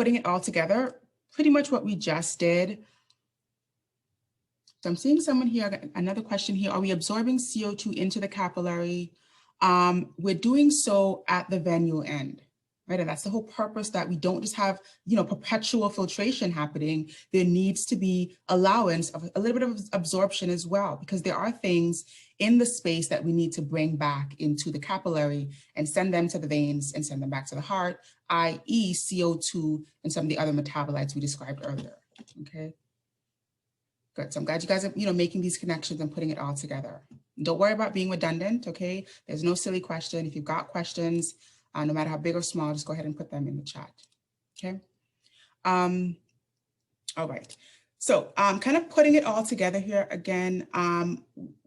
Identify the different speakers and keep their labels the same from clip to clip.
Speaker 1: putting it all together, pretty much what we just did. So I'm seeing someone here, another question here, are we absorbing CO2 into the capillary? We're doing so at the venule end, right? And that's the whole purpose, that we don't just have, perpetual filtration happening. There needs to be allowance of a little bit of absorption as well, because there are things in the space that we need to bring back into the capillary and send them to the veins and send them back to the heart, i.e. CO2 and some of the other metabolites we described earlier, okay? Good, so I'm glad you guys are, making these connections and putting it all together. Don't worry about being redundant, okay? There's no silly question. If you've got questions, no matter how big or small, just go ahead and put them in the chat, okay? All right, so kind of putting it all together here again,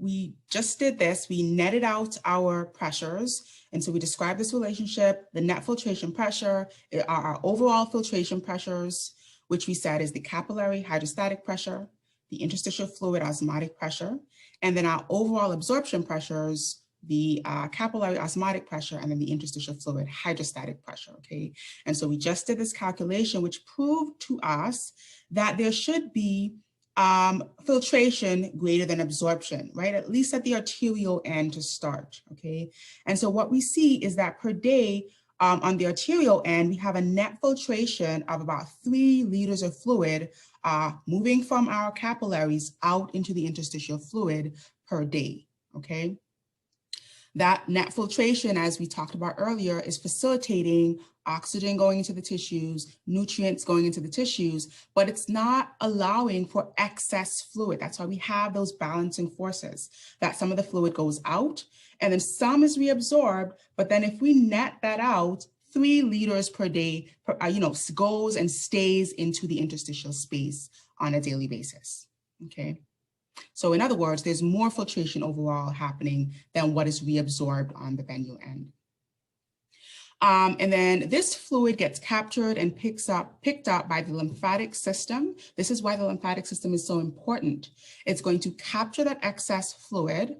Speaker 1: we just did this. We netted out our pressures. And so we described this relationship, the net filtration pressure, our overall filtration pressures, which we said is the capillary hydrostatic pressure, the interstitial fluid osmotic pressure, and then our overall absorption pressures, the capillary osmotic pressure, and then the interstitial fluid hydrostatic pressure, okay? And so we just did this calculation, which proved to us that there should be filtration greater than absorption, right? At least at the arterial end to start, okay? And so what we see is that per day, on the arterial end, we have a net filtration of about 3 liters of fluid moving from our capillaries out into the interstitial fluid per day, okay? That net filtration, as we talked about earlier, is facilitating oxygen going into the tissues, nutrients going into the tissues, but it's not allowing for excess fluid. That's why we have those balancing forces, that some of the fluid goes out and then some is reabsorbed. But then if we net that out, 3 liters per day, goes and stays into the interstitial space on a daily basis, okay? So in other words, there's more filtration overall happening than what is reabsorbed on the venule end. And then this fluid gets captured and picked up by the lymphatic system. This is why the lymphatic system is so important. It's going to capture that excess fluid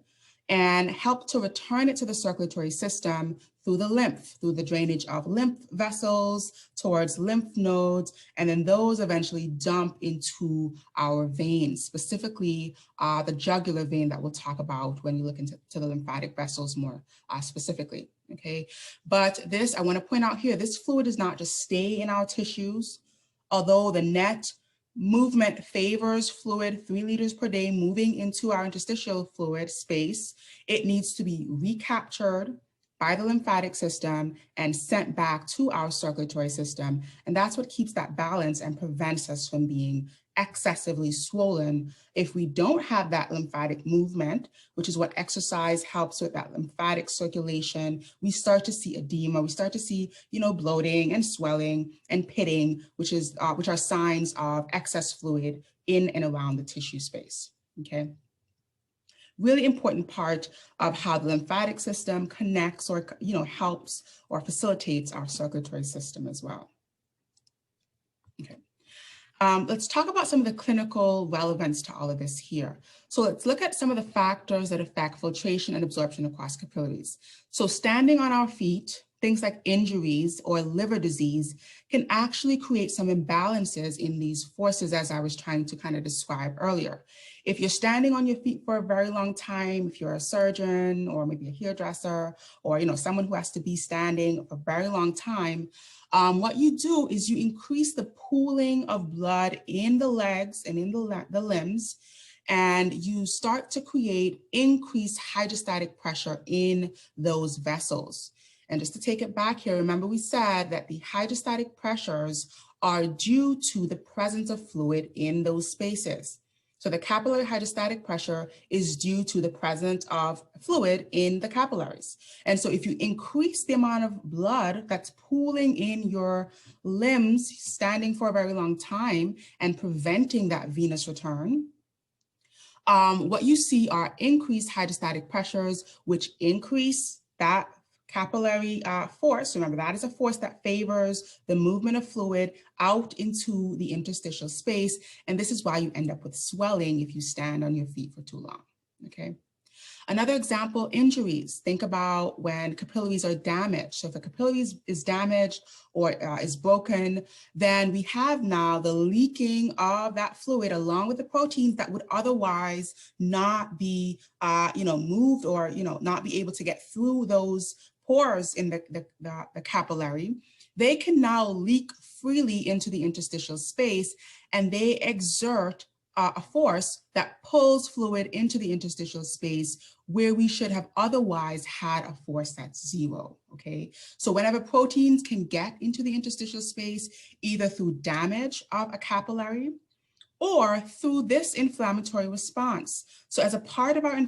Speaker 1: and help to return it to the circulatory system through the lymph, through the drainage of lymph vessels towards lymph nodes, and then those eventually dump into our veins, specifically the jugular vein that we'll talk about when you look into the lymphatic vessels more specifically, okay? But this, I wanna point out here, this fluid does not just stay in our tissues, although the net movement favors fluid 3 liters per day moving into our interstitial fluid space. It needs to be recaptured by the lymphatic system and sent back to our circulatory system. And that's what keeps that balance and prevents us from being excessively swollen. If we don't have that lymphatic movement, which is what exercise helps with, that lymphatic circulation, we start to see edema, we start to see, bloating and swelling and pitting, which are signs of excess fluid in and around the tissue space, okay? Really important part of how the lymphatic system connects or, helps or facilitates our circulatory system as well. Okay. Let's talk about some of the clinical relevance to all of this here. So let's look at some of the factors that affect filtration and absorption across capillaries. So standing on our feet, things like injuries or liver disease can actually create some imbalances in these forces, as I was trying to kind of describe earlier. If you're standing on your feet for a very long time, if you're a surgeon or maybe a hairdresser or someone who has to be standing for a very long time, what you do is you increase the pooling of blood in the legs and in the limbs, and you start to create increased hydrostatic pressure in those vessels. And just to take it back here, remember we said that the hydrostatic pressures are due to the presence of fluid in those spaces. So the capillary hydrostatic pressure is due to the presence of fluid in the capillaries. And so if you increase the amount of blood that's pooling in your limbs, standing for a very long time and preventing that venous return, what you see are increased hydrostatic pressures, which increase that capillary force. Remember, that is a force that favors the movement of fluid out into the interstitial space. And this is why you end up with swelling if you stand on your feet for too long, okay? Another example, injuries. Think about when capillaries are damaged. So if a capillary is damaged or is broken, then we have now the leaking of that fluid along with the proteins that would otherwise not be, moved or, not be able to get through those pores in the capillary. They can now leak freely into the interstitial space, and they exert a force that pulls fluid into the interstitial space where we should have otherwise had a force that's zero, okay? So whenever proteins can get into the interstitial space, either through damage of a capillary or through this inflammatory response. So as a part of our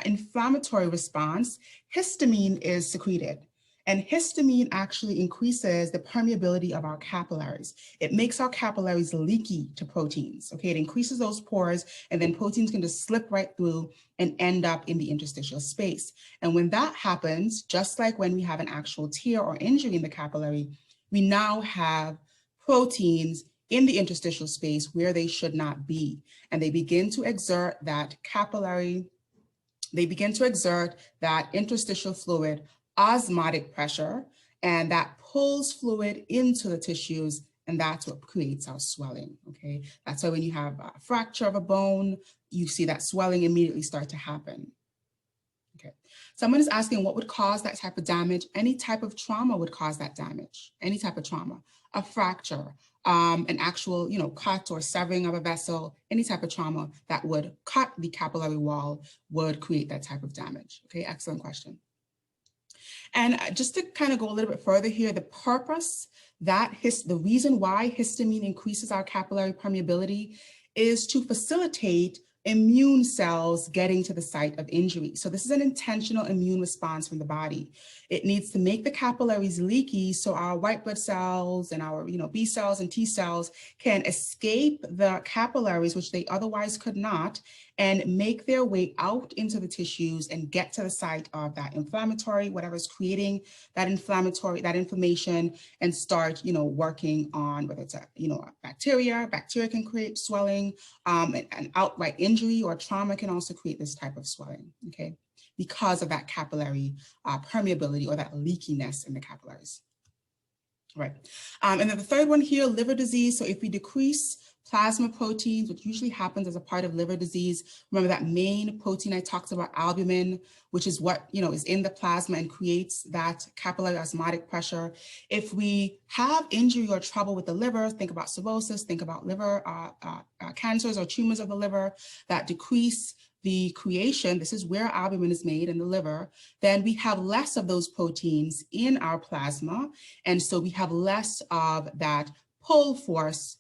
Speaker 1: inflammatory response, histamine is secreted. And histamine actually increases the permeability of our capillaries. It makes our capillaries leaky to proteins, okay? It increases those pores, and then proteins can just slip right through and end up in the interstitial space. And when that happens, just like when we have an actual tear or injury in the capillary, we now have proteins in the interstitial space where they should not be. And they begin to exert that interstitial fluid osmotic pressure, and that pulls fluid into the tissues, and that's what creates our swelling, okay? That's why when you have a fracture of a bone, you see that swelling immediately start to happen. Okay, someone is asking what would cause that type of damage. Any type of trauma would cause that damage, any type of trauma, a fracture, an actual, cut or severing of a vessel, any type of trauma that would cut the capillary wall would create that type of damage. Okay, excellent question. And just to kind of go a little bit further here, the purpose the reason why histamine increases our capillary permeability is to facilitate immune cells getting to the site of injury. So this is an intentional immune response from the body. It needs to make the capillaries leaky so our white blood cells and our B cells and T cells can escape the capillaries, which they otherwise could not, and make their way out into the tissues and get to the site of that inflammatory, whatever is creating that inflammation, and start, working on whether it's a bacteria can create swelling, an outright injury or trauma can also create this type of swelling, okay, because of that capillary permeability or that leakiness in the capillaries. Right. And then the third one here, liver disease. So if we decrease plasma proteins, which usually happens as a part of liver disease, remember that main protein I talked about, albumin, which is what is in the plasma and creates that capillary osmotic pressure. If we have injury or trouble with the liver, think about cirrhosis, think about liver cancers or tumors of the liver that decrease the creation, this is where albumin is made in the liver, then we have less of those proteins in our plasma. And so we have less of that pull force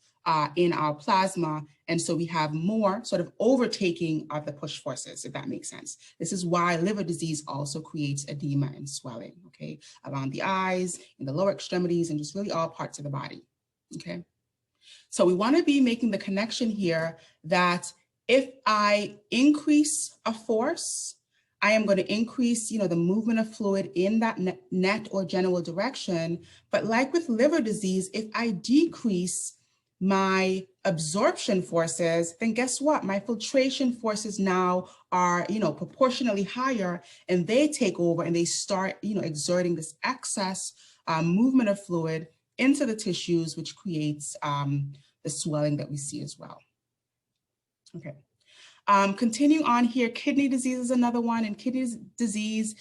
Speaker 1: in our plasma. And so we have more sort of overtaking of the push forces, if that makes sense. This is why liver disease also creates edema and swelling, okay, around the eyes, in the lower extremities, and just really all parts of the body, okay? So we want to be making the connection here that if I increase a force, I am going to increase, the movement of fluid in that net or general direction. But like with liver disease, if I decrease my absorption forces, then guess what? My filtration forces now are, proportionally higher, and they take over and they start, exerting this excess movement of fluid into the tissues, which creates the swelling that we see as well. Okay. Continuing on here, kidney disease is another one. In kidney disease,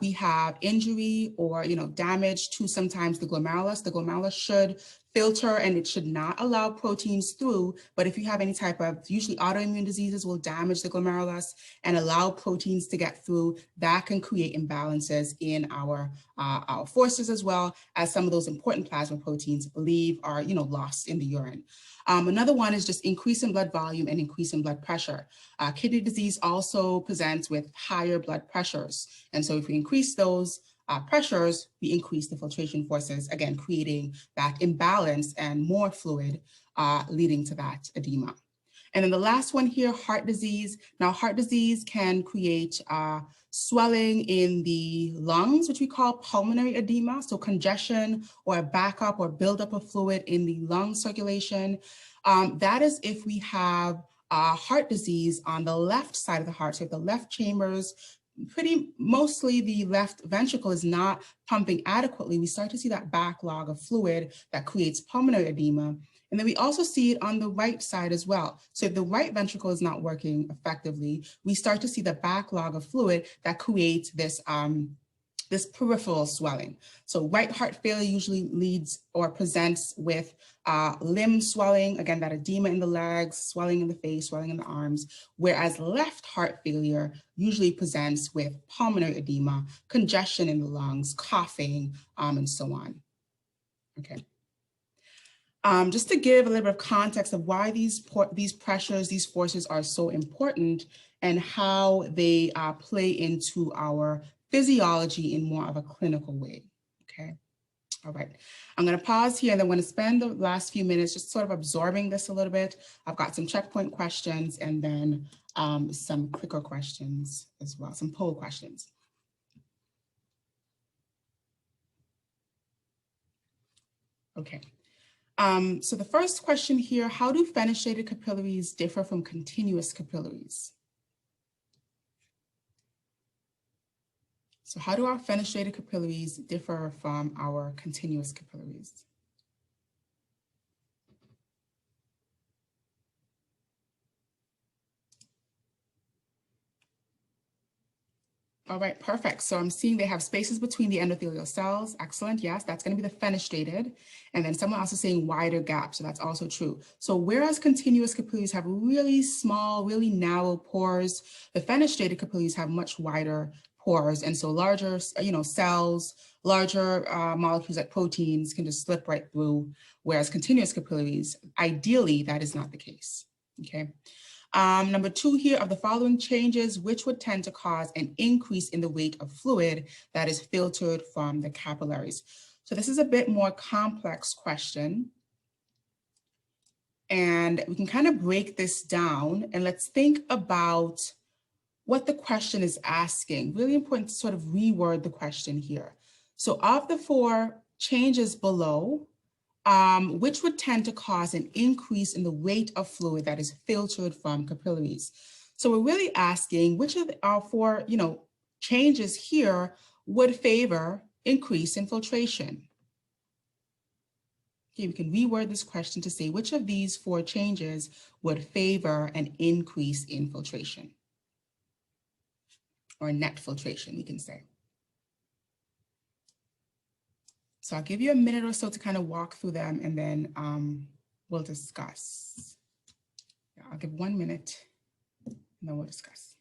Speaker 1: we have injury or damage to sometimes the glomerulus. The glomerulus should filter and it should not allow proteins through, but if you have any type of, usually autoimmune diseases will damage the glomerulus and allow proteins to get through. That can create imbalances in our forces, as well as some of those important plasma proteins are lost in the urine. Another one is just increase in blood volume and increase in blood pressure. Kidney disease also presents with higher blood pressures. And so if we increase those pressures, we increase the filtration forces, again, creating that imbalance and more fluid leading to that edema. And then the last one here, heart disease. Now, heart disease can create swelling in the lungs, which we call pulmonary edema. So congestion or a backup or buildup of fluid in the lung circulation. That is if we have heart disease on the left side of the heart. So if the left chambers, mostly the left ventricle is not pumping adequately, we start to see that backlog of fluid that creates pulmonary edema. And then we also see it on the right side as well. So if the right ventricle is not working effectively, we start to see the backlog of fluid that creates this peripheral swelling. So right heart failure usually leads or presents with limb swelling, again, that edema in the legs, swelling in the face, swelling in the arms, whereas left heart failure usually presents with pulmonary edema, congestion in the lungs, coughing, and so on. Okay. Just to give a little bit of context of why these pressures, these forces are so important and how they play into our physiology in more of a clinical way, okay? All right, I'm gonna pause here and then I'm gonna spend the last few minutes just sort of absorbing this a little bit. I've got some checkpoint questions and then some quicker questions as well, some poll questions. Okay. So the first question here, how do fenestrated capillaries differ from continuous capillaries? So how do our fenestrated capillaries differ from our continuous capillaries? All right, perfect. So I'm seeing they have spaces between the endothelial cells. Excellent. Yes, that's going to be the fenestrated. And then someone else is saying wider gaps. So that's also true. So whereas continuous capillaries have really small, really narrow pores, the fenestrated capillaries have much wider pores. And so larger, cells, larger molecules like proteins can just slip right through. Whereas continuous capillaries, ideally, that is not the case. Okay. Number 2 here, of the following changes, which would tend to cause an increase in the weight of fluid that is filtered from the capillaries? So this is a bit more complex question. And we can kind of break this down and let's think about what the question is asking. Really important to sort of reword the question here. So of the 4 changes below, which would tend to cause an increase in the weight of fluid that is filtered from capillaries. So we're really asking which of our 4, changes here would favor increase in filtration. Okay, we can reword this question to say which of these 4 changes would favor an increase in filtration or net filtration, we can say. So I'll give you a minute or so to kind of walk through them and then we'll discuss. Yeah, I'll give 1 minute and then we'll discuss.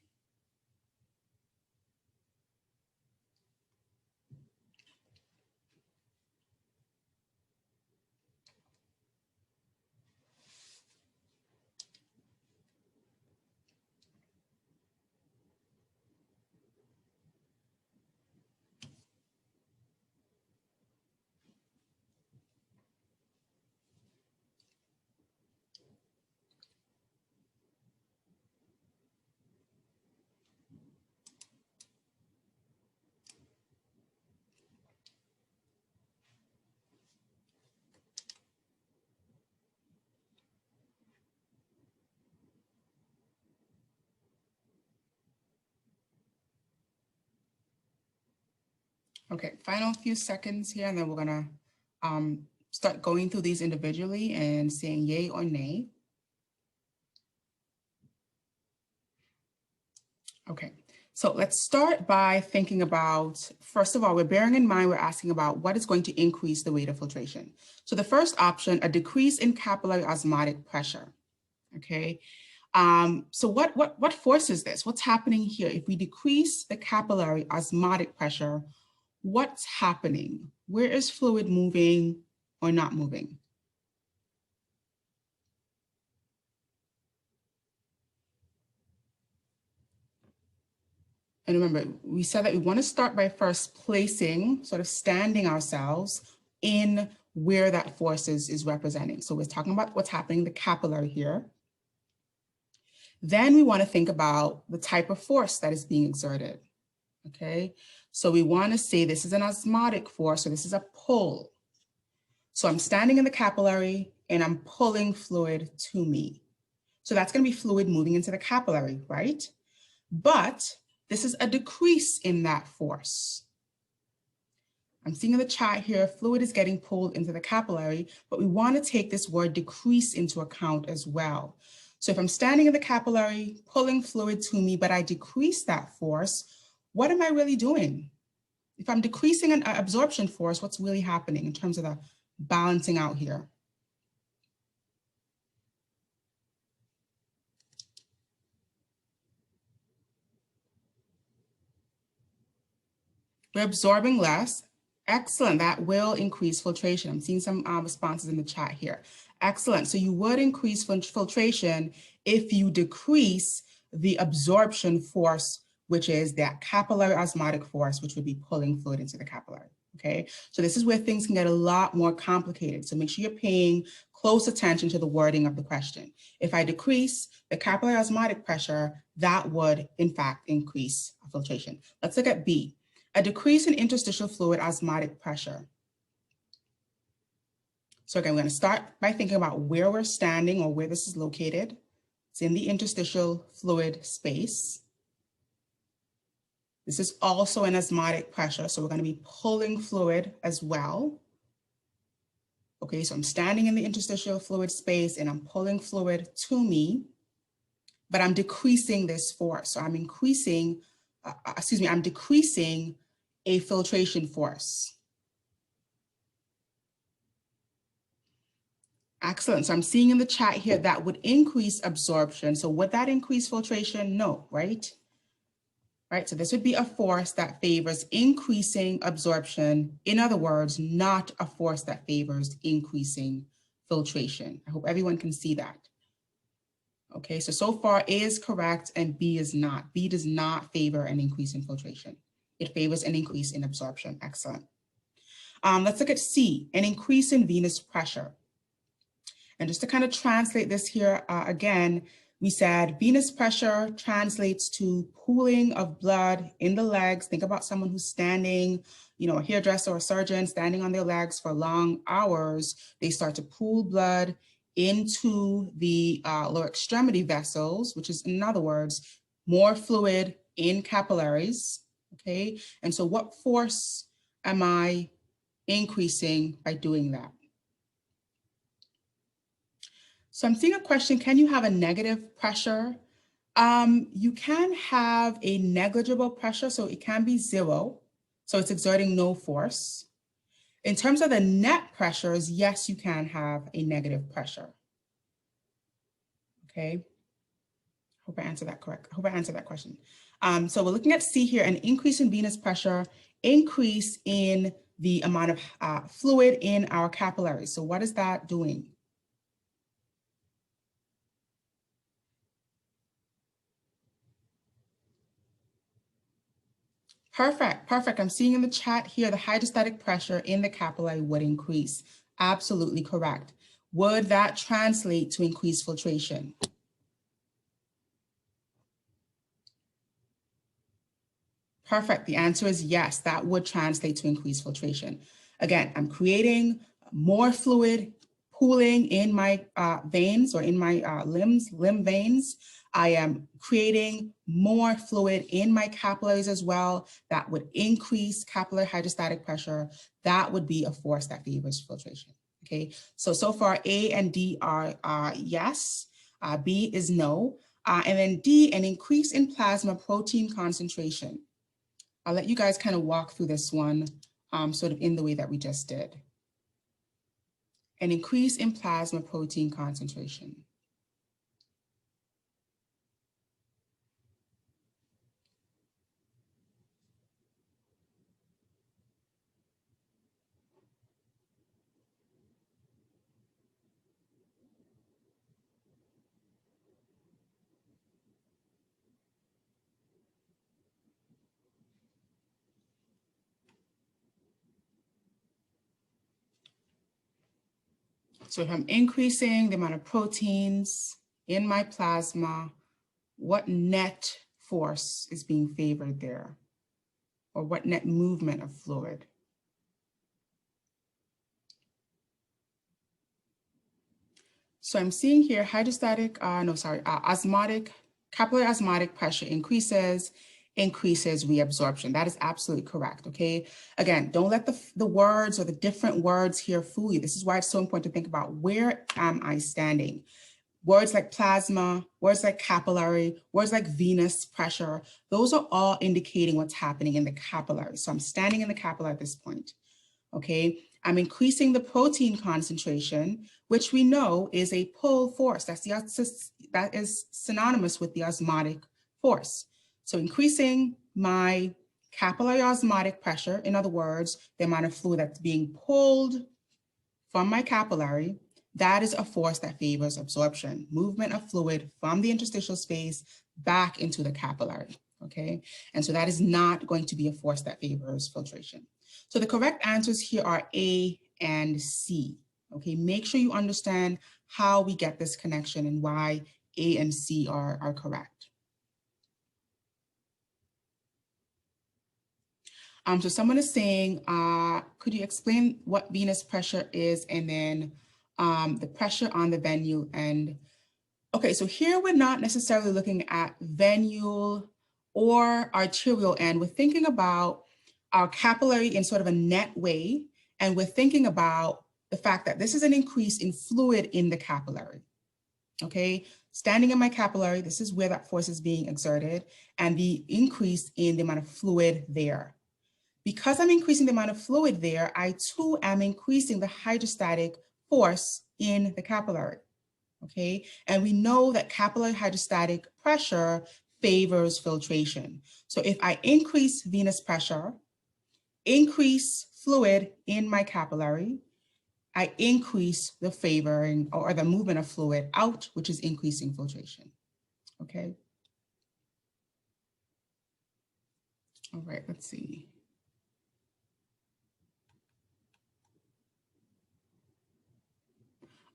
Speaker 1: Okay, final few seconds here, and then we're gonna start going through these individually and saying yay or nay. Okay, so let's start by thinking about, first of all, we're bearing in mind, we're asking about what is going to increase the rate of filtration. So the first option, a decrease in capillary osmotic pressure, okay? So what forces this? What's happening here? If we decrease the capillary osmotic pressure, what's happening? Where is fluid moving or not moving? And remember, we said that we want to start by first placing, sort of standing ourselves in where that force is representing. So we're talking about what's happening in the capillary here. Then we want to think about the type of force that is being exerted, okay? So we want to say this is an osmotic force, so this is a pull. So I'm standing in the capillary and I'm pulling fluid to me. So that's going to be fluid moving into the capillary, right? But this is a decrease in that force. I'm seeing in the chat here, fluid is getting pulled into the capillary, but we want to take this word decrease into account as well. So if I'm standing in the capillary, pulling fluid to me, but I decrease that force, what am I really doing? If I'm decreasing an absorption force, what's really happening in terms of the balancing out here? We're absorbing less. Excellent. That will increase filtration. I'm seeing some responses in the chat here. Excellent. So you would increase filtration if you decrease the absorption force, which is that capillary osmotic force, which would be pulling fluid into the capillary. Okay, so this is where things can get a lot more complicated. So make sure you're paying close attention to the wording of the question. If I decrease the capillary osmotic pressure, that would in fact increase filtration. Let's look at B. A decrease in interstitial fluid osmotic pressure. So again, we're going to start by thinking about where we're standing or where this is located. It's in the interstitial fluid space. This is also an osmotic pressure, so we're going to be pulling fluid as well. Okay, so I'm standing in the interstitial fluid space and I'm pulling fluid to me, but I'm decreasing this force. So I'm increasing, I'm decreasing a filtration force. Excellent. So I'm seeing in the chat here that would increase absorption. So would that increase filtration? No, right? Right. So this would be a force that favors increasing absorption. In other words, not a force that favors increasing filtration. I hope everyone can see that. Okay, so far A is correct and B is not. B does not favor an increase in filtration. It favors an increase in absorption. Excellent. Let's look at C, an increase in venous pressure. And just to kind of translate this here, again, we said venous pressure translates to pooling of blood in the legs. Think about someone who's standing, a hairdresser or a surgeon standing on their legs for long hours. They start to pool blood into the lower extremity vessels, which is, in other words, more fluid in capillaries, okay? And so what force am I increasing by doing that? So I'm seeing a question, can you have a negative pressure? You can have a negligible pressure, so it can be 0. So it's exerting no force. In terms of the net pressures, yes, you can have a negative pressure. Okay, hope I answered that correct. I hope I answered that question. So we're looking at C here, an increase in venous pressure, increase in the amount of fluid in our capillaries. So what is that doing? Perfect, perfect. I'm seeing in the chat here, the hydrostatic pressure in the capillary would increase. Absolutely correct. Would that translate to increased filtration? Perfect. The answer is yes, that would translate to increased filtration. Again, I'm creating more fluid pooling in my veins or in my limb veins. I am creating more fluid in my capillaries as well. That would increase capillary hydrostatic pressure. That would be a force that favors filtration. Okay, so far A and D are yes, B is no, and then D, an increase in plasma protein concentration. I'll let you guys kind of walk through this one sort of in the way that we just did. An increase in plasma protein concentration. So if I'm increasing the amount of proteins in my plasma, what net force is being favored there? Or what net movement of fluid? So I'm seeing here osmotic, capillary osmotic pressure increases reabsorption. That is absolutely correct, okay? Again, don't let the words or the different words here fool you. This is why it's so important to think about, where am I standing? Words like plasma, words like capillary, words like venous pressure, those are all indicating what's happening in the capillary. So I'm standing in the capillary at this point, okay? I'm increasing the protein concentration, which we know is a pull force. That is synonymous with the osmotic force. So increasing my capillary osmotic pressure, in other words, the amount of fluid that's being pulled from my capillary, that is a force that favors absorption, movement of fluid from the interstitial space back into the capillary, okay? And so that is not going to be a force that favors filtration. So the correct answers here are A and C, okay? Make sure you understand how we get this connection and why A and C are correct. So someone is saying, could you explain what venous pressure is, and then the pressure on the venule? And okay, so here we're not necessarily looking at venule or arterial end. We're thinking about our capillary in sort of a net way, and we're thinking about the fact that this is an increase in fluid in the capillary, okay? Standing in my capillary, this is where that force is being exerted, and the increase in the amount of fluid there. Because I'm increasing the amount of fluid there, I too am increasing the hydrostatic force in the capillary, okay? And we know that capillary hydrostatic pressure favors filtration. So if I increase venous pressure, increase fluid in my capillary, I increase the favoring or the movement of fluid out, which is increasing filtration, okay? All right, let's see.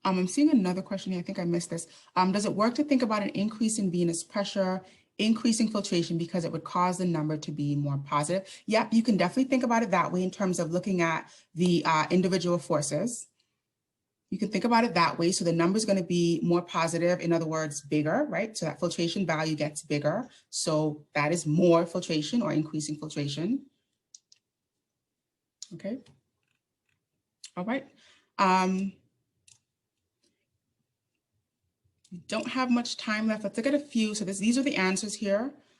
Speaker 1: I'm seeing another question here. I think I missed this. Does it work to think about an increase in venous pressure, increasing filtration, because it would cause the number to be more positive? Yep, you can definitely think about it that way in terms of looking at the individual forces. You can think about it that way. So the number is going to be more positive, in other words, bigger, right? So that filtration value gets bigger. So that is more filtration or increasing filtration. Okay. All right. We don't have much time left. Let's look at a few. So these are the answers here.